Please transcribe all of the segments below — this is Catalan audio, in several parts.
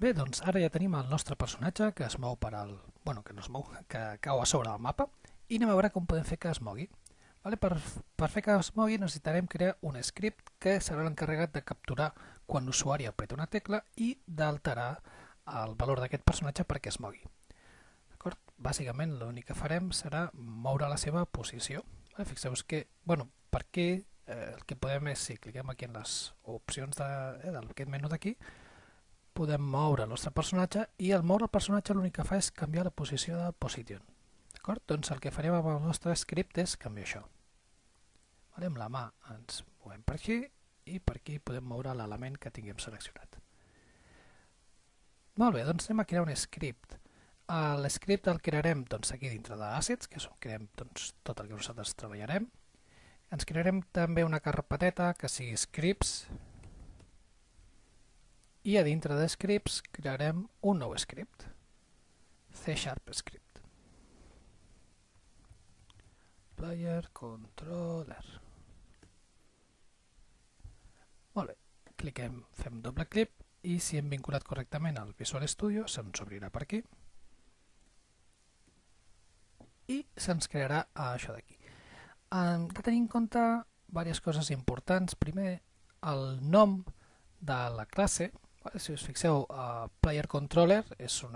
Bé, doncs ara ja tenim el nostre personatge que es mou per al... bueno, que no es mou, que cau a sobre del mapa i anem a veure com podem fer que es mogui. Vale? Per fer que es mogui necessitarem crear un script que serà l'encarregat de capturar quan l'usuari apreta una tecla i d'alterar el valor d'aquest personatge perquè es mogui. Bàsicament l'únic que farem serà moure la seva posició. Vale? Fixeu-vos que, bueno, per aquí el que podem és, si cliquem aquí en les opcions d'aquest menú d'aquí, podem moure el nostre personatge i al moure el personatge l'únic que fa és canviar la posició de position. Doncs el que farem amb el nostre script és canviar això. Vale? Amb la mà ens movem per aquí i per aquí podem moure l'element que tinguem seleccionat. Molt bé, doncs anem a crear un script. L'script el crearem aquí dintre d'Assets, que és on creem tot el que nosaltres treballarem. Ens crearem també una carpeteta que sigui scripts i a dintre de scripts crearem un nou script, C# script. Player controller. Molt bé, cliquem, fem doble clic i si hem vinculat correctament al Visual Studio se'ns obrirà per aquí i se'ns crearà això d'aquí. Hem de tenir en compte diverses coses importants. Primer, el nom de la classe. Si us fixeu, Player Controller és un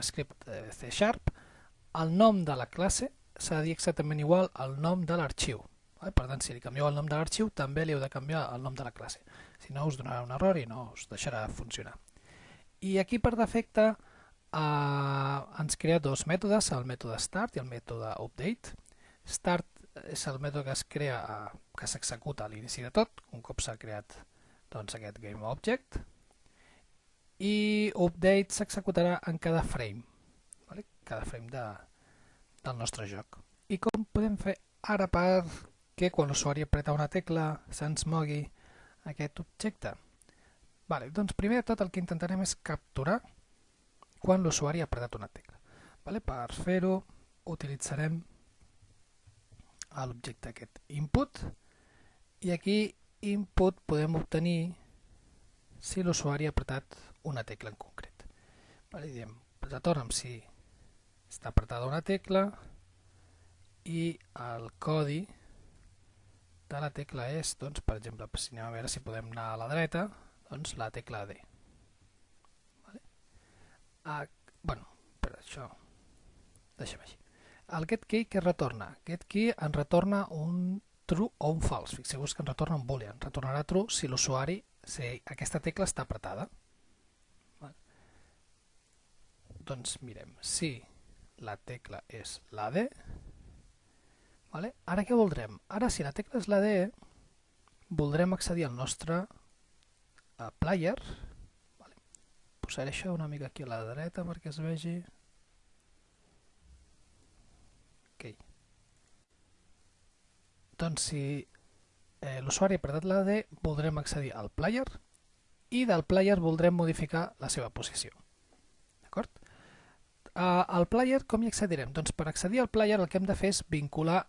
script C#. El nom de la classe s'ha de dir exactament igual al nom de l'arxiu. Per tant, si li canvieu el nom de l'arxiu, també li heu de canviar el nom de la classe. Si no, us donarà un error i no us deixarà funcionar. I aquí, per defecte, ens crea dos mètodes, el mètode start i el mètode update. Start és el mètode que es crea, que s'executa a l'inici de tot, un cop s'ha creat aquest GameObject, i update s'executarà en cada frame, cada frame del nostre joc. I com podem fer ara perquè quan l'usuari apreta una tecla se'ns mogui aquest objecte? Doncs primer de tot el que intentarem és capturar quan l'usuari ha apretat una tecla. Per fer-ho utilitzarem l'objecte aquest input i aquí input podem obtenir si l'usuari ha apretat una tecla en concret. Diem, retorna'm si està apretada una tecla i el codi de la tecla és, per exemple, si anem a veure si podem anar a la dreta, la tecla D. Per això deixem així. El getKey què retorna? GetKey ens retorna un true o un false. Fixeu-vos que ens retorna un boolean. Retornarà true si l'usuari, si aquesta tecla està apretada. Doncs mirem, si la tecla és la D, ara què voldrem? Ara, si la tecla és la D, voldrem accedir al nostre player. Posaré això una mica aquí a la dreta perquè es vegi. Doncs si l'usuari ha apretat la D, voldrem accedir al player i del player voldrem modificar la seva posició. D'acord? Al player com hi accedirem? Doncs per accedir al player el que hem de fer és vincular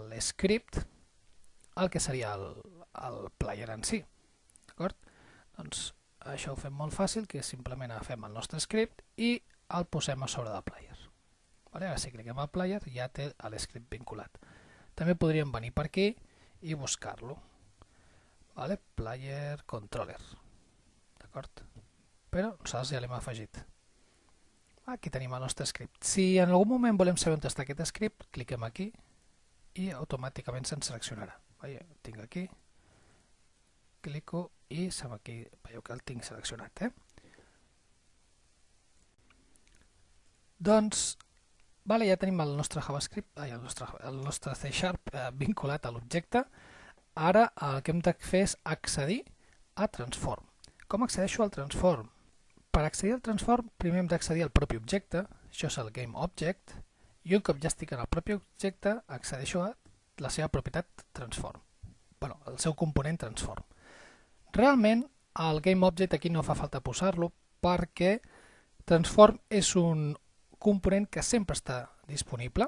l'script al que seria el player en si. D'acord? Doncs això ho fem molt fàcil, que simplement agafem el nostre script i el posem a sobre del player. Ara si cliquem al player ja té l'script vinculat. També podríem venir per aquí i buscar-lo. Player controller. D'acord? Però nosaltres ja l'hem afegit. Aquí tenim el nostre script. Si en algun moment volem saber on està aquest script, cliquem aquí i automàticament se'ns seleccionarà. Tinc aquí, clico i aquí veieu que el tinc seleccionat. Doncs ja tenim el nostre JavaScript, el nostre C# vinculat a l'objecte. Ara el que hem de fer és accedir a Transform. Com accedeixo al Transform? Per accedir al Transform primer hem d'accedir al propi objecte, això és el GameObject, i un cop ja estic en el propi objecte accedeixo a la seva propietat Transform, el seu component Transform. Realment el GameObject aquí no fa falta posar-lo perquè Transform és un component que sempre està disponible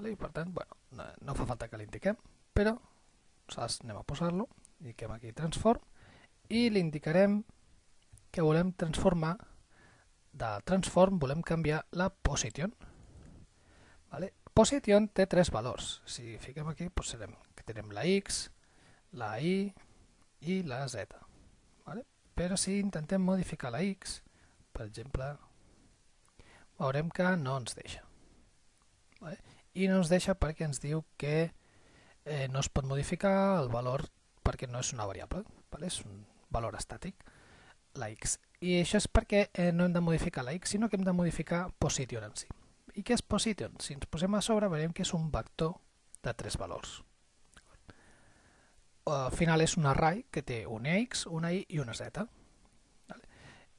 i per tant no fa falta que l'indiquem, però nosaltres anem a posar-lo, indiquem aquí Transform i l'indicarem que volem transformar, del transform volem canviar la position. Vale? Position té tres valors. Si fiquem aquí, doncs serem que tenim la x, la y i la z. Vale? Però si intentem modificar la x, per exemple, veurem que no ens deixa. Vale? I no ens deixa perquè ens diu que no es pot modificar el valor perquè no és una variable, vale? És un valor estàtic, la x. I això és perquè no hem de modificar la x, sinó que hem de modificar position en si. I què és position? Si ens posem a sobre veurem que és un vector de tres valors. Al final és un array que té una x, una y i una z.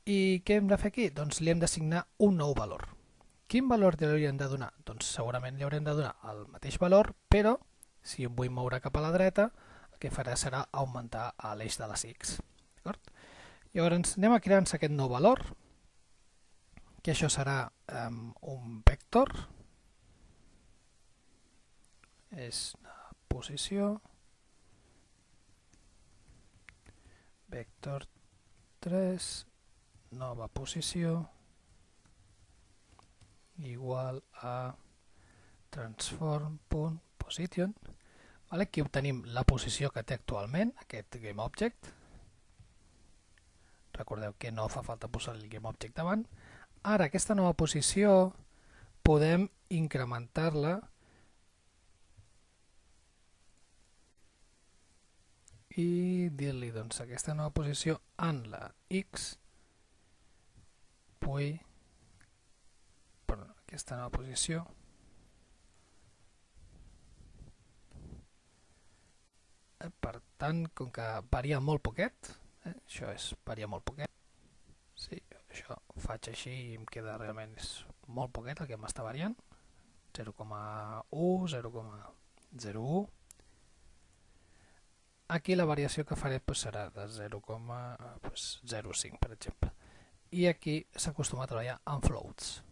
I què hem de fer aquí? Doncs li hem d'assignar un nou valor. Quin valor li hauríem de donar? Doncs segurament li haurem de donar el mateix valor, però si em vull moure cap a la dreta, el que farà serà augmentar l'eix de les x. Llavors anem a crear-nos aquest nou valor, que això serà un vector, és una posició, vector 3, nova posició, igual a transform.position. Aquí obtenim la posició que té actualment, aquest GameObject. Recordeu que no fa falta posar el GameObject davant. Ara, aquesta nova posició podem incrementar-la i dir-li, doncs, aquesta nova posició en la x, aquesta nova posició per tant, com que varia molt poquet, això és varia molt poquet, sí, això ho faig així i em queda realment molt poquet el que m'està variant, 0,1, 0,01. Aquí la variació que faré serà de 0,05, per exemple. I aquí s'acostuma a treballar amb floats.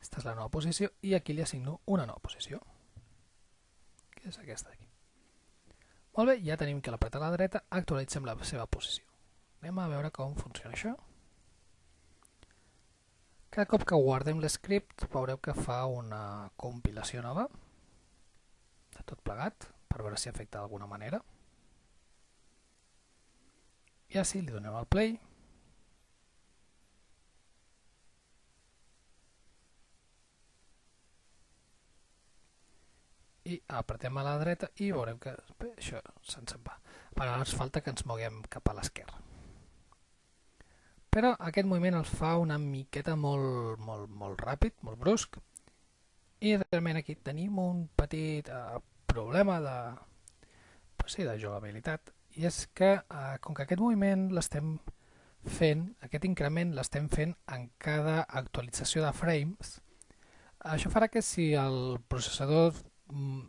Aquesta és la nova posició i aquí li assigno una nova posició, que és aquesta d'aquí. Molt bé, ja tenim que l'apretar a la dreta, actualitzem la seva posició. Anem a veure com funciona això. Cada cop que guardem l'script veureu que fa una compilació nova de tot plegat per veure si afecta d'alguna manera. I així li donem al play. I apretem a la dreta i veurem que bé, això se'n va. Ara ens falta que ens moguem cap a l'esquerra. Però aquest moviment el fa una miqueta molt ràpid, molt brusc, i realment aquí tenim un petit problema de jugabilitat, i és que com que aquest moviment l'estem fent, aquest increment l'estem fent en cada actualització de frames, això farà que si el processador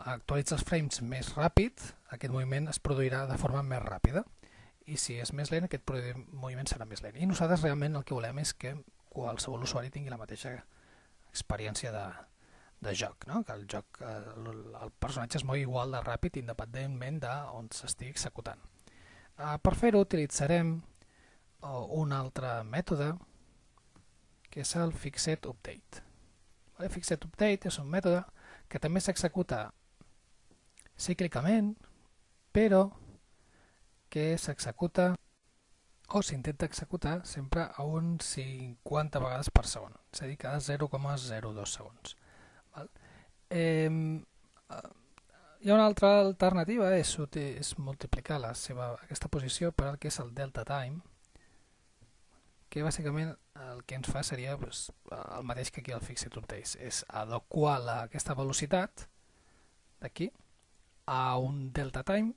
actualitza els frames més ràpid, aquest moviment es produirà de forma més ràpida, i si és més lent, aquest moviment serà més lent. I nosaltres realment el que volem és que qualsevol usuari tingui la mateixa experiència de joc, no? Que el personatge es mogui igual de ràpid independentment d'on s'estigui executant. Per fer-ho utilitzarem un altre mètode que és el fixedUpdate. fixedUpdate és un mètode que també s'executa cíclicament, però que s'executa o s'intenta executar sempre a uns 50 vegades per segon, és a dir, cada 0,02 segons. Hi ha una altra alternativa, és multiplicar aquesta posició per el que és el delta time, que bàsicament el que ens fa seria el mateix que aquí el fixedUpdate, és adequar aquesta velocitat d'aquí a un delta time,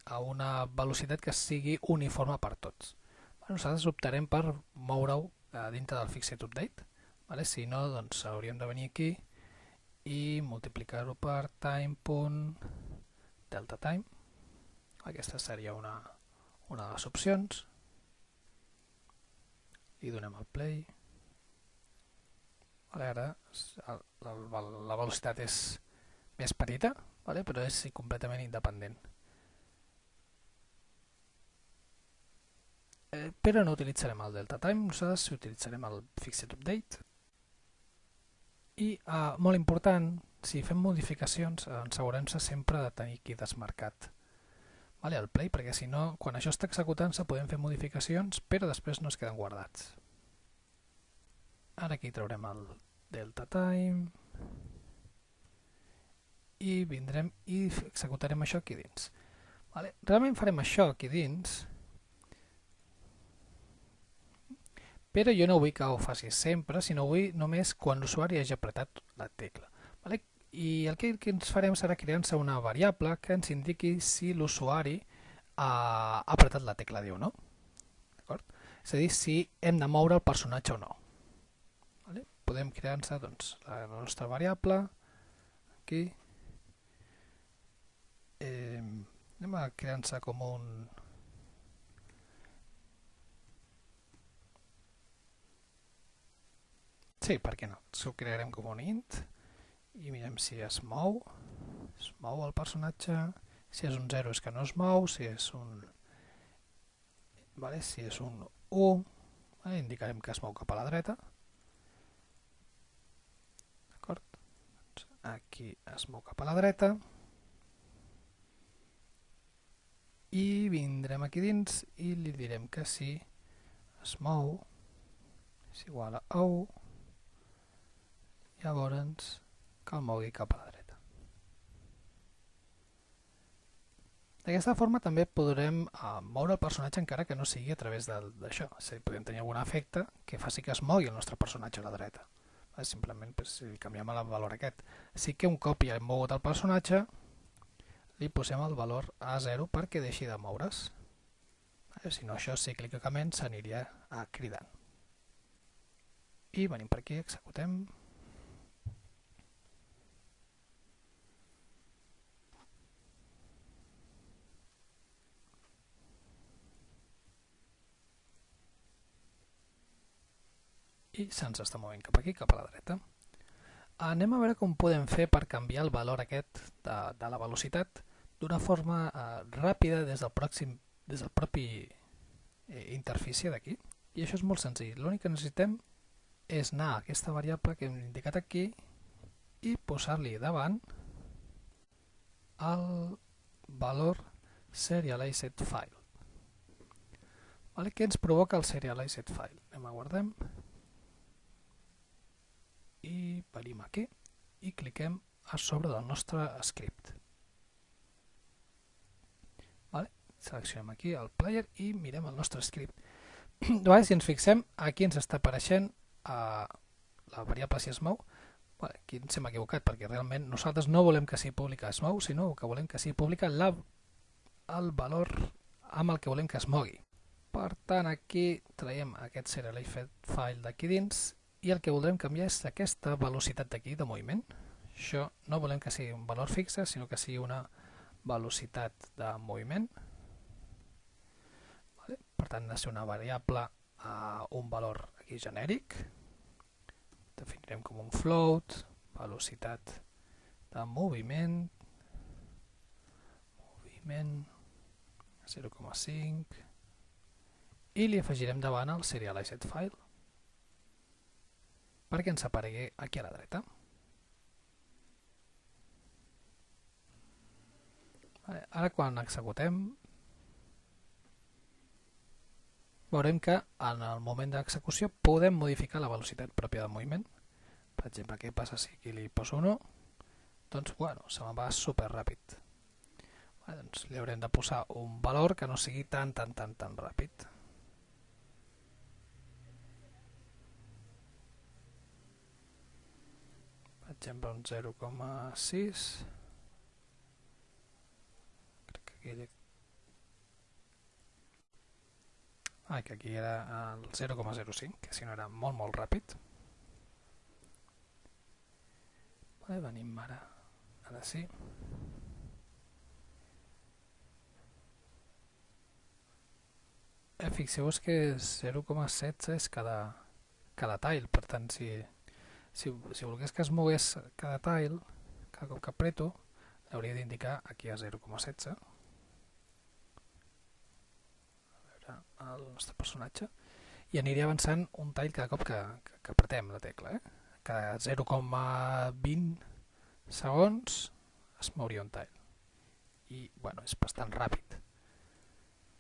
a una velocitat que sigui uniforme per tots. Nosaltres optarem per moure-ho dintre del fixedUpdate, si no, doncs hauríem de venir aquí i multiplicar-ho per time.deltaTime. Aquesta seria una de les opcions. I donem el play. Ara la velocitat és més petita, però és completament independent. però no utilitzarem el delta time, nosaltres utilitzarem el fixed update. I molt important, si fem modificacions, assegurem-se sempre de tenir aquí desmarcat el play, perquè si no, quan això està executant-se podem fer modificacions, però després no es queden guardats. Ara aquí traurem el delta time i vindrem i executarem això aquí dins. Realment farem això aquí dins, però jo no vull que ho faci sempre, sinó vull només quan l'usuari hagi apretat la tecla. I el que ens farem serà crear-se una variable que ens indiqui si l'usuari ha apretat la tecla D o no. És a dir, si hem de moure el personatge o no. Podem crear-se la nostra variable, aquí, anem a crear-se com un... Sí, per què no? Ho crearem com un int i mirem si es mou el personatge, si és un 0 és que no es mou, si és un 1 indicarem que es mou cap a la dreta. Aquí es mou cap a la dreta i vindrem aquí dins i li direm que si es mou és igual a 1, llavors que el mogui cap a la dreta. D'aquesta forma també podrem moure el personatge encara que no sigui a través d'això. És a dir, podem tenir algun efecte que faci que es mogui el nostre personatge a la dreta. Simplement si canviem el valor aquest. Sí que un cop ja hem mogut el personatge, li posem el valor a 0 perquè deixi de moure's. Si no, això cíclicament s'aniria cridant. I venim per aquí, executem. I se'ns està movent cap aquí, cap a la dreta. Anem a veure com podem fer per canviar el valor aquest de la velocitat d'una forma ràpida des del propi interfície d'aquí. I això és molt senzill. L'únic que necessitem és anar a aquesta variable que hem indicat aquí i posar-li davant el valor serialized file. Què ens provoca el serialized file? Anem a guardem. I venim aquí i cliquem a sobre del nostre script. Seleccionem aquí el player i mirem el nostre script. Si ens fixem, aquí ens està apareixent la variable si es mou. Aquí ens hem equivocat perquè realment nosaltres no volem que sigui pública es mou, sinó que volem que sigui pública el valor amb el que volem que es mogui. Per tant, aquí traiem aquest serialized file d'aquí dins i el que voldrem canviar és aquesta velocitat d'aquí de moviment. Això no volem que sigui un valor fixe, sinó que sigui una velocitat de moviment. Per tant, ha de ser una variable a un valor aquí genèric. Definirem com un float, velocitat de moviment 0,5 i li afegirem davant el serialized file perquè ens aparegui aquí a la dreta. Ara quan executem veurem que en el moment d'execució podem modificar la velocitat pròpia del moviment. Per exemple, què passa si aquí li poso 1? Doncs se me'n va super ràpid. Doncs li haurem de posar un valor que no sigui tan ràpid. Per exemple, un 0,6. Crec que aquí era el 0,05, que si no era molt ràpid. Venim ara sí. Fixeu-vos que 0,16 és cada tile, per tant, si volgués que es mogués cada tile, cada cop que apreto, hauria d'indicar aquí a 0,16. A veure, el nostre personatge, i aniria avançant un tall cada cop que apretem la tecla. Cada 0,20 segons es mouria un tall. I, bueno, és bastant ràpid.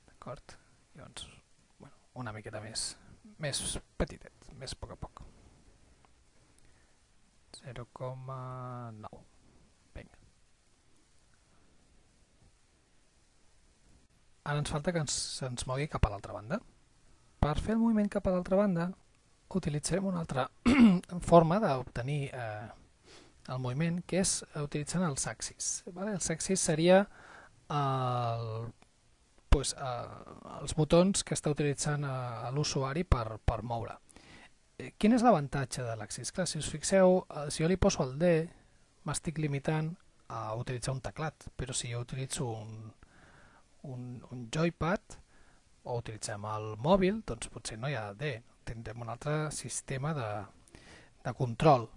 D'acord? Llavors, bueno, una miqueta més petitet, més a poc a poc. 0,9. Vinga. Ara ens falta que se'ns mogui cap a l'altra banda. Per fer el moviment cap a l'altra banda utilitzarem una altra forma d'obtenir el moviment, que és utilitzant els axis. Els axis seria els botons que està utilitzant l'usuari per moure. Quin és l'avantatge de l'axis? Clar, si us fixeu, si jo li poso el D, m'estic limitant a utilitzar un teclat, però si jo utilitzo un joypad o utilitzem el mòbil, doncs potser no hi ha D, tindrem un altre sistema de control.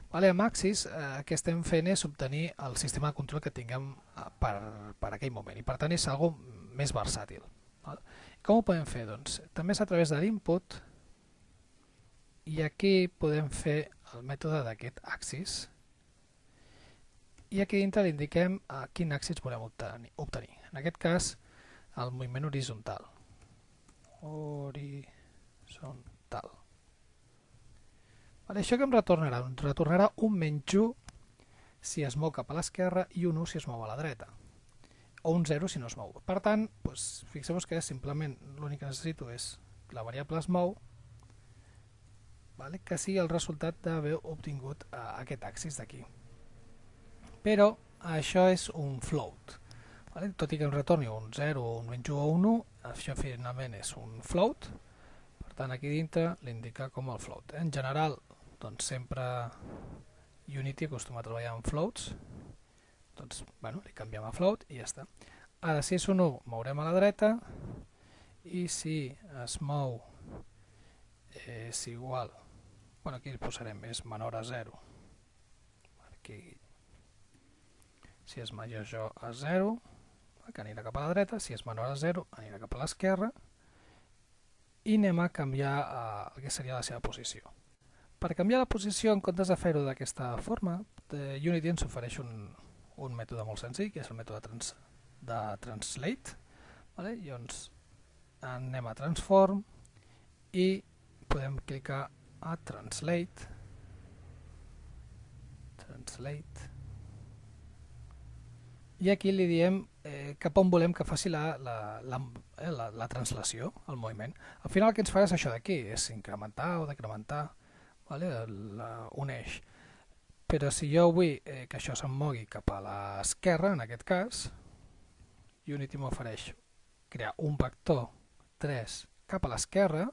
Amb Axis el que estem fent és obtenir el sistema de control que tinguem per aquell moment, i per tant és algo més versàtil. Com ho podem fer? Doncs també és a través de l'input, i aquí podem fer el mètode d'aquest axis, i aquí dintre li indiquem quin axis volem obtenir. En aquest cas, el moviment horitzontal. Això que em retornarà? Em retornarà un -1 si es mou cap a l'esquerra i un 1 si es mou a la dreta, o un 0 si no es mou. Per tant, fixeu-vos que simplement l'únic que necessito és la variable es mou, que sigui el resultat d'haver obtingut aquest axis d'aquí. Però això és un float. Tot i que em retorni un 0, un -1 o un 1, això finalment és un float. Per tant, aquí dintre l'indica com el float. En general, doncs sempre Unity acostuma a treballar amb floats, doncs li canviem a float i ja està. Ara, si és un 1, mourem a la dreta, i si es mou és igual, aquí posarem és menor a 0, aquí si és major a 0, que anirà cap a la dreta, si és menor a 0 anirà cap a l'esquerra, i anem a canviar el que seria la seva posició. Per canviar la posició, en comptes de fer-ho d'aquesta forma, Unity ens ofereix un mètode molt senzill, que és el mètode de translate. Llavors anem a transform i podem clicar a translate, i aquí li diem cap on volem que faci la translació, el moviment. Al final el que ens fa és això d'aquí, és incrementar o decrementar un eix. Però si jo vull que això se'm mogui cap a l'esquerra, en aquest cas, Unity m'ofereix crear un vector 3 cap a l'esquerra,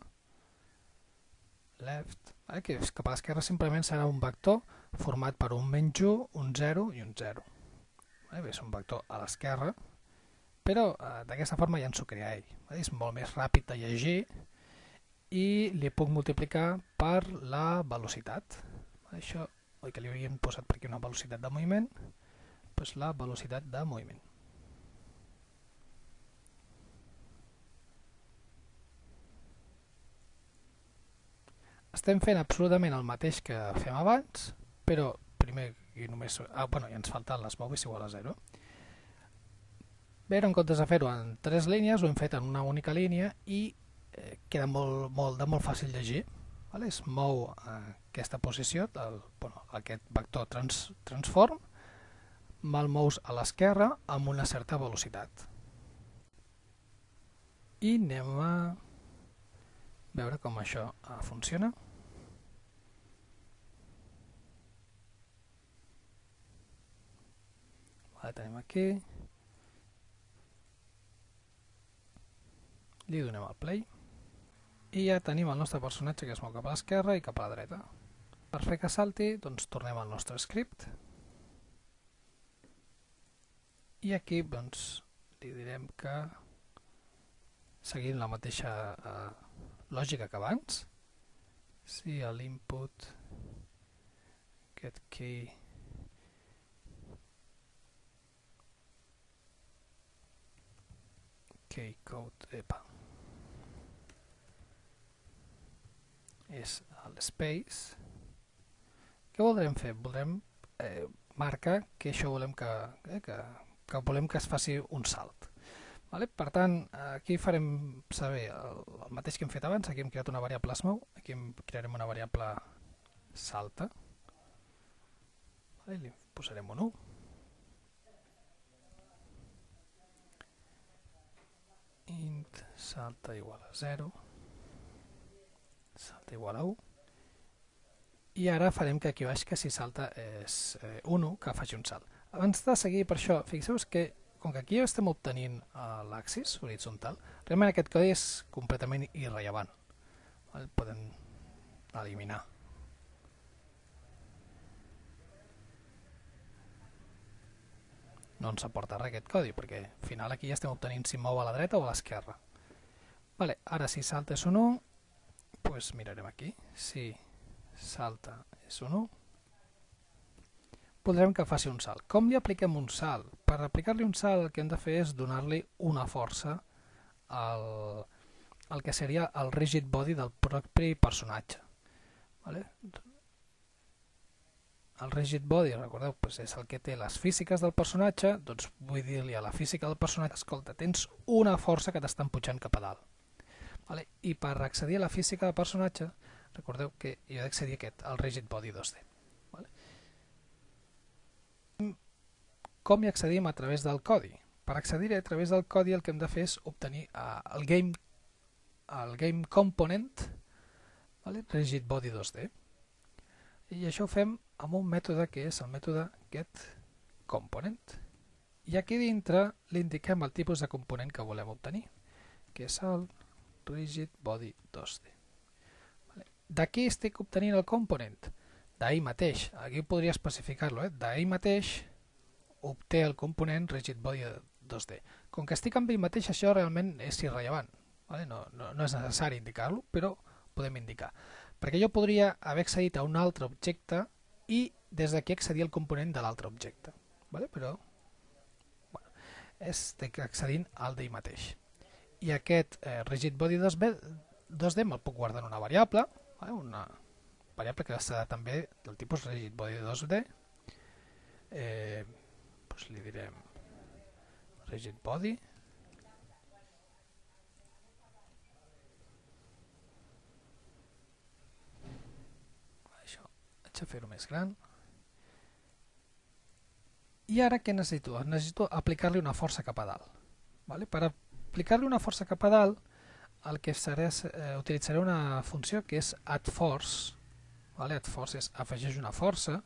left, que cap a l'esquerra simplement serà un vector format per un -1, un 0 i un 0. És un vector a l'esquerra, però d'aquesta forma ja ens ho crea ell. És molt més ràpid de llegir i li puc multiplicar per la velocitat. Això, oi que li hauríem posat per aquí una velocitat de moviment? Doncs la velocitat de moviment. Estem fent absolutament el mateix que fem abans, però primer i només... i ens falta les mou és igual a 0. Bé, en comptes de fer-ho en 3 línies, ho hem fet en una única línia i queda molt fàcil llegir. Es mou aquesta posició, aquest vector transform, me'l mous a l'esquerra amb una certa velocitat. I anem a veure com això funciona. Tenim aquí, li donem el play i ja tenim el nostre personatge que es mou cap a l'esquerra i cap a la dreta. Per fer que salti, doncs tornem al nostre script i aquí li direm que seguint la mateixa lògica que abans, si a l'input get key code, és l'espace. Què voldrem fer? Voldrem marcar que això volem que volem que es faci un salt. Vale? Per tant, aquí farem saber el mateix que hem fet abans. Aquí hem creat una variable small, aquí crearem una variable salta. Vale? Li posarem un 1. Int salta igual a 0, salta igual a 1, i ara farem que aquí baix que si salta és 1, que faci un salt. Abans de seguir per això, fixeu-vos que com que aquí estem obtenint l'axis horitzontal, realment aquest codi és completament irrellevant. El podem eliminar. No ens aporta res aquest codi, perquè al final aquí ja estem obtenint si mou a la dreta o a l'esquerra. Vale, ara si salta és un 1, doncs mirarem aquí. Si salta és un 1, podrem que faci un salt. Com li apliquem un salt? Per aplicar-li un salt el que hem de fer és donar-li una força al que seria el rigid body del propi personatge. Vale? El rigid body, recordeu, és el que té les físiques del personatge, doncs vull dir-li a la física del personatge, escolta, tens una força que t'està empujant cap a dalt. Vale? I per accedir a la física del personatge, recordeu que jo he d'accedir a aquest, al rigid body 2D. Vale? Com hi accedim a través del codi? Per accedir a través del codi el que hem de fer és obtenir el game component, vale? Rigid body 2D. I això ho fem amb un mètode que és el mètode getComponent. I aquí dintre li indiquem el tipus de component que volem obtenir, que és el rigid body 2D. D'aquí estic obtenint el component? D'ahir mateix. Aquí podria especificar-lo. D'ahir mateix obté el component rigid body 2D. Com que estic amb ell mateix, això realment és irrellevant. No és necessari indicar-lo, però podem indicar. Perquè jo podria haver accedit a un altre objecte i des d'aquí accedir al component de l'altre objecte. Però estic accedint al d'ell mateix. I aquest rigid body 2D me'l puc guardar en una variable, una variable que serà també del tipus rigid body 2D. Li direm rigid body. Això, haig de fer-ho més gran. I ara què necessito? Necessito aplicar-li una força cap a dalt. Per aplicar-li una força cap a dalt, el que faré és utilitzaré una funció que és addForce. AddForce és afegeix una força,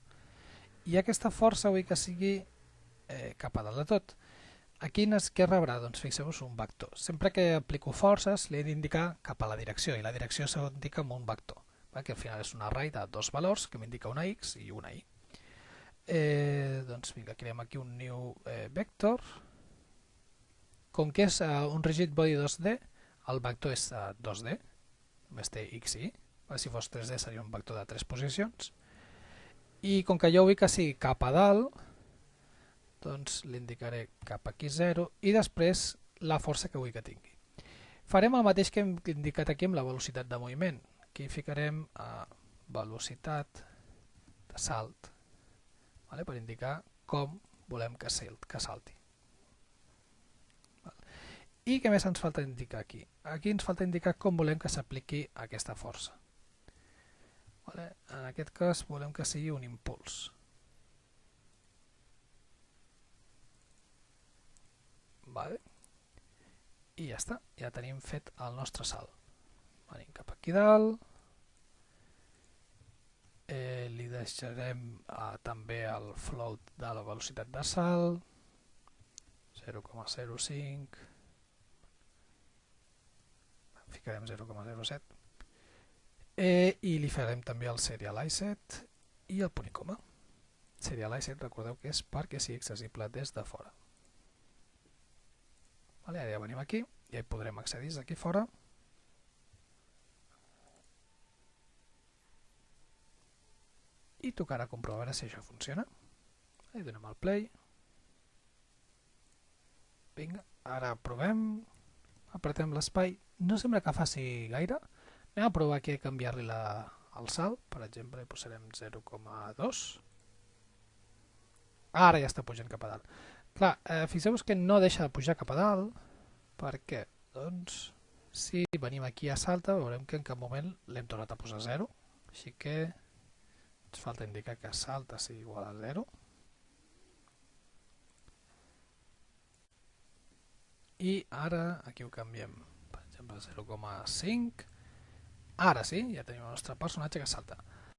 i aquesta força vull que sigui cap a dalt de tot. Aquí què rebrà? Doncs fixeu-vos un vector. Sempre que aplico forces li he d'indicar cap a la direcció, i la direcció s'indica amb un vector, que al final és un array de dos valors que m'indica una x i una y. Doncs vinga, creem aquí un new vector. Com que és un rigid body 2D, el vector és 2D, només té x i y. Si fos 3D seria un vector de 3 posicions. I com que jo vull que sigui cap a dalt, doncs l'indicaré cap aquí 0 i després la força que vull que tingui. Farem el mateix que hem indicat aquí amb la velocitat de moviment. Aquí ficarem velocitat de salt, per indicar com volem que salti. I què més ens falta indicar aquí? Aquí ens falta indicar com volem que s'apliqui aquesta força. En aquest cas volem que sigui un impuls. I ja està, ja tenim fet el nostre salt. Venim cap aquí dalt, li deixarem també el float de la velocitat de salt, 0,05, ficarem 0,07, i li farem també el serialize i el punt i coma. Serialize, recordeu que és perquè sigui accessible des de fora. Ara ja venim aquí, ja hi podrem accedir d'aquí fora. I tocarà comprovar si això funciona. I donem el play. Vinga, ara provem, apretem l'espai. No sembla que faci gaire. a provar aquí a canviar-li el salt, per exemple, hi posarem 0,2. Ara ja està pujant cap a dalt. Clar, fixeu-vos que no deixa de pujar cap a dalt. Per què? Doncs, si venim aquí a salta, veurem que en cap moment l'hem tornat a posar 0. Així que ens falta indicar que salta sigui igual a 0. I ara aquí ho canviem, per exemple 0,5. Ara sí, ja tenim el nostre personatge que salta.